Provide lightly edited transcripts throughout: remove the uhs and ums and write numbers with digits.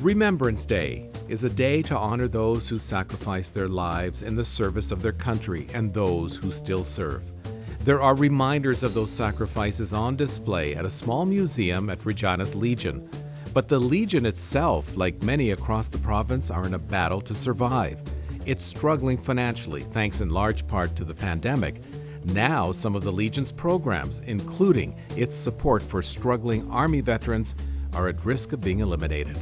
Remembrance Day is a day to honor those who sacrificed their lives in the service of their country and those who still serve. There are reminders of those sacrifices on display at a small museum at Regina's Legion. But the Legion itself, like many across the province, are in a battle to survive. It's struggling financially, thanks in large part to the pandemic. Now, some of the Legion's programs, including its support for struggling Army veterans, are at risk of being eliminated.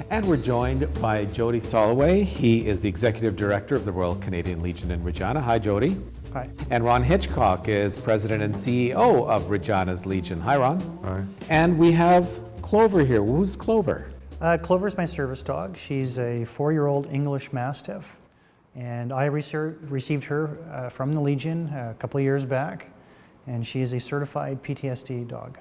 And we're joined by Jody Soloway. He is the Executive Director of the Royal Canadian Legion in Regina. Hi, Jody. Hi. And Ron Hitchcock is President and CEO of Regina's Legion. Hi, Ron. Hi. And we have Clover here. Who's Clover? Clover's my service dog. She's a 4-year-old English Mastiff. And I received her from the Legion a couple of years back. And she is a certified PTSD dog.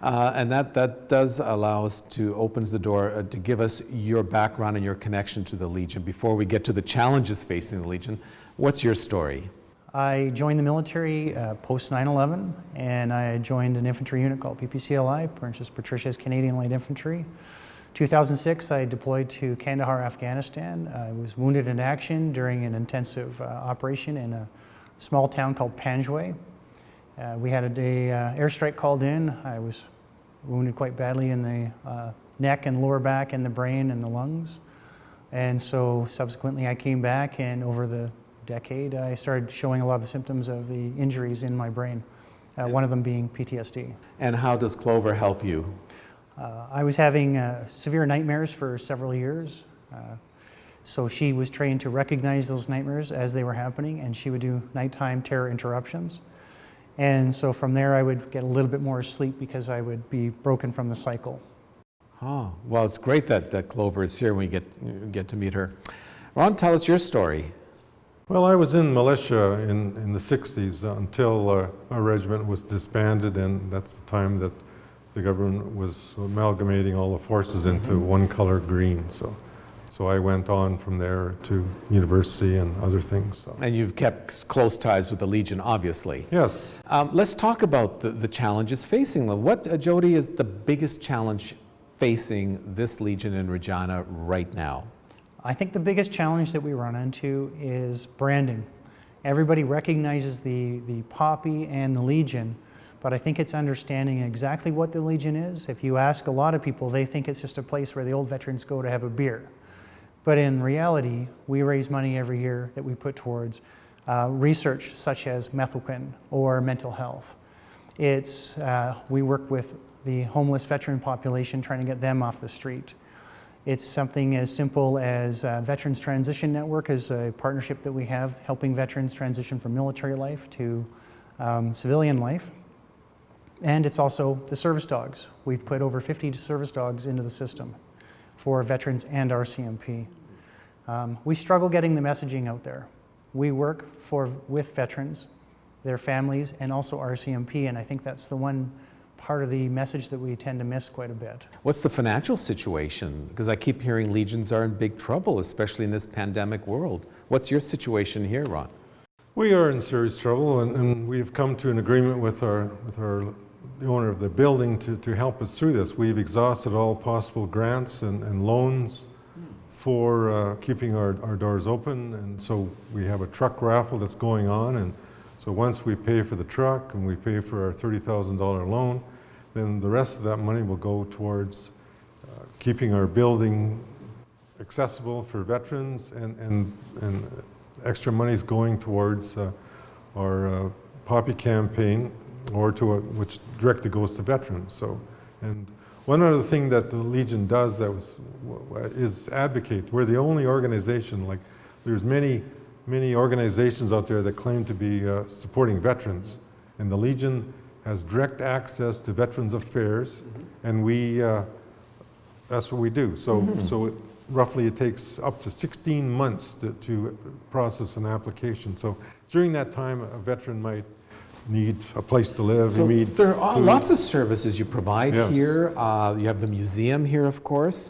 And that does allow us to, opens the door to give us your background and your connection to the Legion. Before we get to the challenges facing the Legion, what's your story? I joined the military post 9/11, and I joined an infantry unit called PPCLI, Princess Patricia's Canadian Light Infantry. 2006, I deployed to Kandahar, Afghanistan. I was wounded in action during an intensive operation in a small town called Panjwai. We had a airstrike called in. I was wounded quite badly in the neck and lower back and the brain and the lungs. And so subsequently I came back, and over the decade I started showing a lot of the symptoms of the injuries in my brain, one of them being PTSD. And how does Clover help you? I was having severe nightmares for several years. So she was trained to recognize those nightmares as they were happening, and she would do nighttime terror interruptions. And so from there I would get a little bit more sleep because I would be broken from the cycle. Oh, well, it's great that Clover is here when we get to meet her. Ron, tell us your story. Well, I was in militia in the 60s until our regiment was disbanded, and that's the time that the government was amalgamating all the forces into one color green. So I went on from there to university and other things. So. And you've kept close ties with the Legion, obviously. Yes. Let's talk about the challenges facing them. What, Jody, is the biggest challenge facing this Legion in Regina right now? I think the biggest challenge that we run into is branding. Everybody recognizes the Poppy and the Legion, but I think it's understanding exactly what the Legion is. If you ask a lot of people, they think it's just a place where the old veterans go to have a beer. But in reality, we raise money every year that we put towards research such as methylquin or mental health. We work with the homeless veteran population, trying to get them off the street. It's something as simple as Veterans Transition Network is a partnership that we have helping veterans transition from military life to civilian life. And it's also the service dogs. We've put over 50 service dogs into the system for veterans and RCMP. We struggle getting the messaging out there. We work with veterans, their families, and also RCMP, and I think that's the one part of the message that we tend to miss quite a bit. What's the financial situation? Because I keep hearing Legions are in big trouble, especially in this pandemic world. What's your situation here, Ron? We are in serious trouble, and we've come to an agreement with the owner of the building to help us through this. We've exhausted all possible grants and loans for keeping our doors open, and so we have a truck raffle that's going on, and so once we pay for the truck and we pay for our $30,000 loan, then the rest of that money will go towards keeping our building accessible for veterans, and extra money is going towards our Poppy campaign, or which directly goes to veterans. So, and one other thing that the Legion does is advocate. We're the only organization, like there's many organizations out there that claim to be supporting veterans, and the Legion has direct access to Veterans Affairs, and that's what we do. So roughly it takes up to 16 months to process an application. So during that time, a veteran might need a place to live. So there are lots of services you provide here. You have the museum here, of course,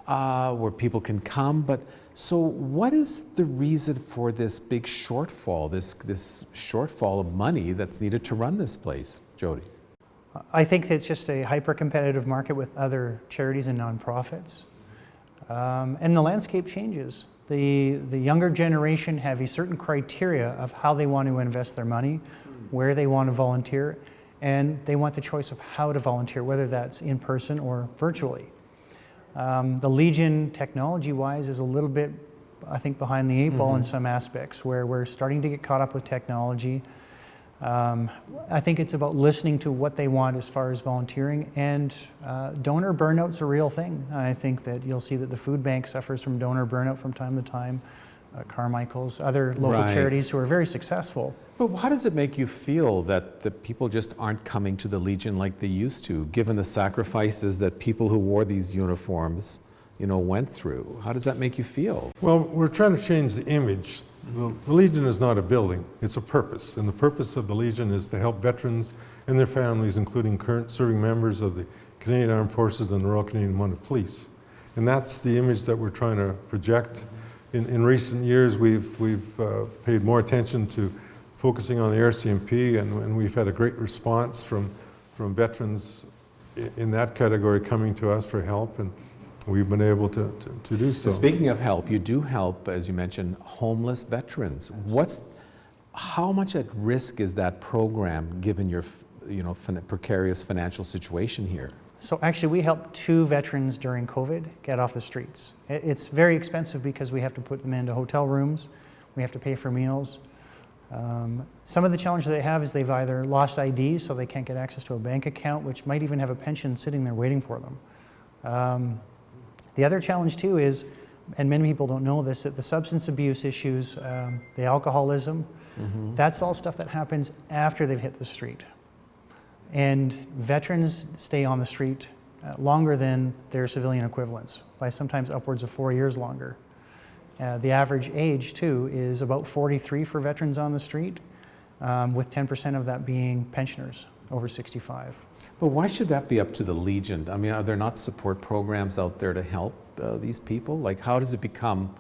where people can come. But so what is the reason for this big shortfall, this shortfall of money that's needed to run this place, Jody? I think it's just a hyper-competitive market with other charities and nonprofits. And the landscape changes. The younger generation have a certain criteria of how they want to invest their money, where they want to volunteer, and they want the choice of how to volunteer, whether that's in person or virtually. The Legion, technology-wise, is a little bit, I think, behind the eight ball in some aspects, where we're starting to get caught up with technology. I think it's about listening to what they want as far as volunteering, and donor burnout's a real thing. I think that you'll see that the food bank suffers from donor burnout from time to time. Carmichael's, other local charities who are very successful. But how does it make you feel that the people just aren't coming to the Legion like they used to, given the sacrifices that people who wore these uniforms, went through? How does that make you feel? Well, we're trying to change the image. The Legion is not a building, it's a purpose. And the purpose of the Legion is to help veterans and their families, including current serving members of the Canadian Armed Forces and the Royal Canadian Mounted Police. And that's the image that we're trying to project. In recent years, we've paid more attention to focusing on the RCMP, and we've had a great response from veterans in that category coming to us for help, and we've been able to do so. Speaking of help, you do help, as you mentioned, homeless veterans. How much at risk is that program given your precarious financial situation here? So actually, we helped 2 veterans during COVID get off the streets. It's very expensive because we have to put them into hotel rooms, we have to pay for meals. Some of the challenges they have is they've either lost ID, so they can't get access to a bank account, which might even have a pension sitting there waiting for them. The other challenge too is, and many people don't know this, that the substance abuse issues, the alcoholism, that's all stuff that happens after they've hit the street. And veterans stay on the street longer than their civilian equivalents, by sometimes upwards of 4 years longer. The average age too is about 43 for veterans on the street, with 10% of that being pensioners over 65. But why should that be up to the Legion? I mean, are there not support programs out there to help these people? Like, how does it become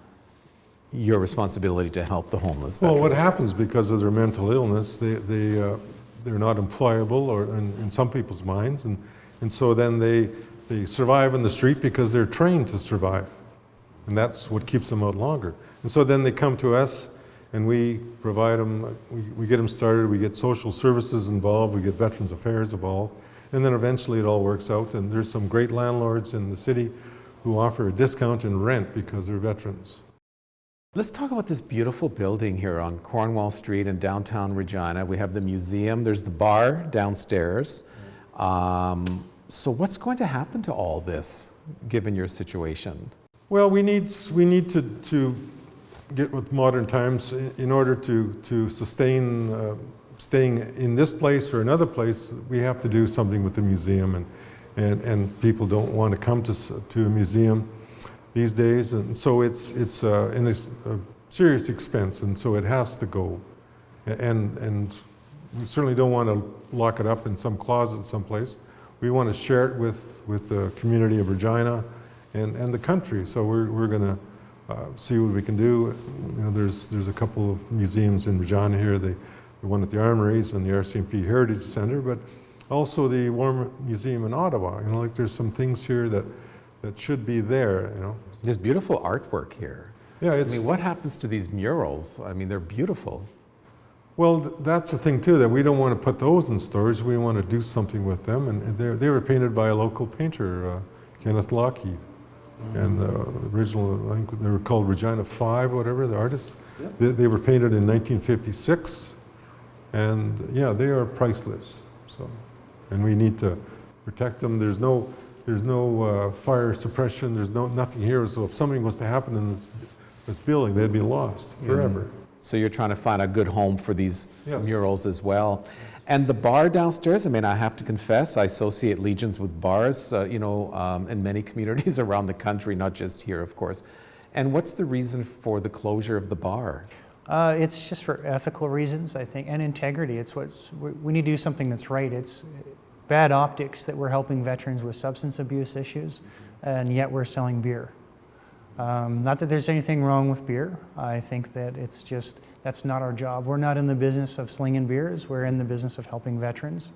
your responsibility to help the homeless veterans? Well, what happens because of their mental illness, they're not employable, or in some people's minds, and so then they survive in the street because they're trained to survive, and that's what keeps them out longer. And so then they come to us, and we provide them, we get them started, we get social services involved, we get Veterans Affairs involved, and then eventually it all works out, and there's some great landlords in the city who offer a discount in rent because they're veterans. Let's talk about this beautiful building here on Cornwall Street in downtown Regina. We have the museum, there's the bar downstairs. So what's going to happen to all this, given your situation? Well, we need to get with modern times in order to sustain staying in this place or another place. We have to do something with the museum, and people don't want to come to a museum these days, and so it's a serious expense, and so it has to go. And we certainly don't want to lock it up in some closet someplace. We want to share it with the community of Regina and the country. So we're going to see what we can do. There's a couple of museums in Regina here. The one at the Armories and the RCMP Heritage Center, but also the War Museum in Ottawa. Like there's some things here that should be there. There's beautiful artwork here. Yeah, I mean, what happens to these murals? I mean, they're beautiful. Well, that's the thing too, that we don't want to put those in storage. We want to do something with them, and they were painted by a local painter, Kenneth Lockheed. And the original, I think they were called Regina 5, whatever, the artists. Yep. They were painted in 1956, and yeah, they are priceless. So, and we need to protect them. There's no fire suppression. There's nothing here. So if something was to happen in this building, they'd be lost forever. So you're trying to find a good home for these murals as well. And the bar downstairs, I mean, I have to confess, I associate Legions with bars, in many communities around the country, not just here, of course. And what's the reason for the closure of the bar? It's just for ethical reasons, I think, and integrity. We need to do something that's right. It's bad optics that we're helping veterans with substance abuse issues, and yet we're selling beer. Not that there's anything wrong with beer. I think that it's just, that's not our job. We're not in the business of slinging beers. We're in the business of helping veterans.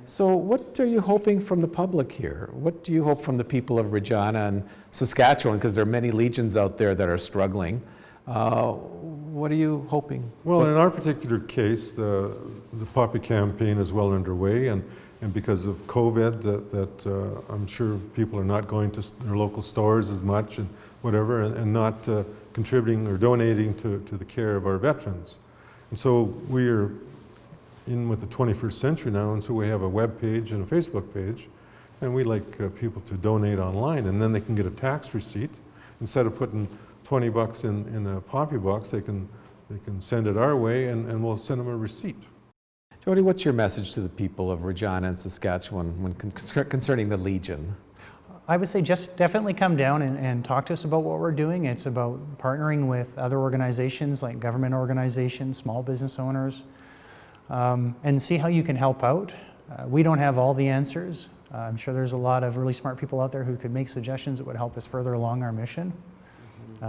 So what are you hoping from the public here? What do you hope from the people of Regina and Saskatchewan? Because there are many legions out there that are struggling. What are you hoping? Well, in our particular case, the Poppy campaign is well underway, and because of COVID, that I'm sure people are not going to their local stores as much and whatever, and not contributing or donating to the care of our veterans. And so we are in with the 21st century now, and so we have a web page and a Facebook page, and we like people to donate online, and then they can get a tax receipt. Instead of putting $20 in a Poppy box, they can send it our way, and we'll send them a receipt. Jody, what's your message to the people of Regina and Saskatchewan when concerning the Legion? I would say just definitely come down and talk to us about what we're doing. It's about partnering with other organizations like government organizations, small business owners, and see how you can help out. We don't have all the answers. I'm sure there's a lot of really smart people out there who could make suggestions that would help us further along our mission.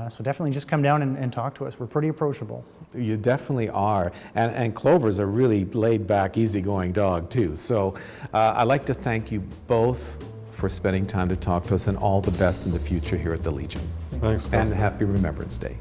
So definitely just come down and talk to us. We're pretty approachable. You definitely are. And Clover's a really laid-back, easygoing dog, too. So I'd like to thank you both for spending time to talk to us, and all the best in the future here at the Legion. Thanks, Costa. And happy Remembrance Day.